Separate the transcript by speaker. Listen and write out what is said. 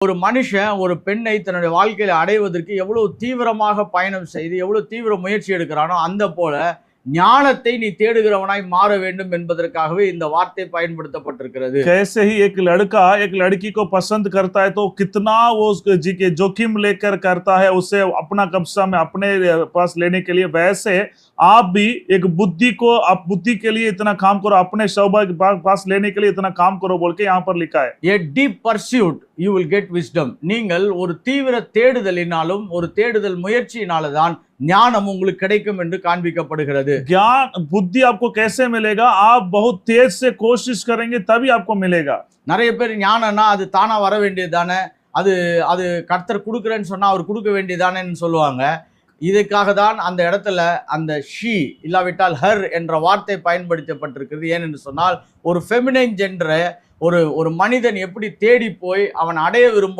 Speaker 1: ஒரு மனுஷன் ஒரு பெண்ணை தன்னுடைய வாழ்க்கையில அடைவதற்கு எவ்வளவு தீவிரமாக பயணம் செய்து எவ்வளவு தீவிர முயற்சி எடுக்கிறானோ அந்த போல ஞானத்தை நீ தேடுகிறவனாய் மாற வேண்டும் என்பதற்காகவே இந்த வார்த்தை பயன்படுத்தப்பட்டிருக்கிறது.
Speaker 2: कैसे ही एक लड़का एक लड़की को पसंद करता है तो कितना वो उसके जी के जोखिम लेकर करता है उसे अपना कब्जा में अपने पास लेने के लिए, वैसे आप भी एक बुद्धि को आप बुद्धि के लिए इतना काम करो, अपने सौभाग्य पास लेने के लिए इतना काम करो बोल के यहाँ पर लिखा है.
Speaker 1: A deep pursuit you will get wisdom. நீங்கள் ஒரு தீவிர தேடுதலினாலும் ஒரு தேடுதல் முயற்சியினால்தான் ஞானம் உங்களுக்கு கிடைக்கும் என்று காண்பிக்கப்படுகிறது.
Speaker 2: ज्ञान बुद्धि आपको कैसे मिलेगा? आप बहुत तेज से कोशिश करेंगे तभी आपको मिलेगा.
Speaker 1: நிறைய பேர் ஞானம்னா அது தானா வர வேண்டியது தானே, அது அது கர்த்தர் கொடுக்குறேன்னு சொன்னா அவர் கொடுக்க வேண்டியதானேன்னு சொல்லுவாங்க. இதுக்காக தான் அந்த இடத்துல அந்த ஷீ இல்லாவிட்டால் ஹர் என்ற வார்த்தை பயன்படுத்தப்பட்டிருக்கிறது. ஏனென்று சொன்னால் ஒரு ஃபெமினைன் ஜெண்டரை ஒரு மனிதன் எப்படி தேடி போய் அவன் அடைய விரும்ப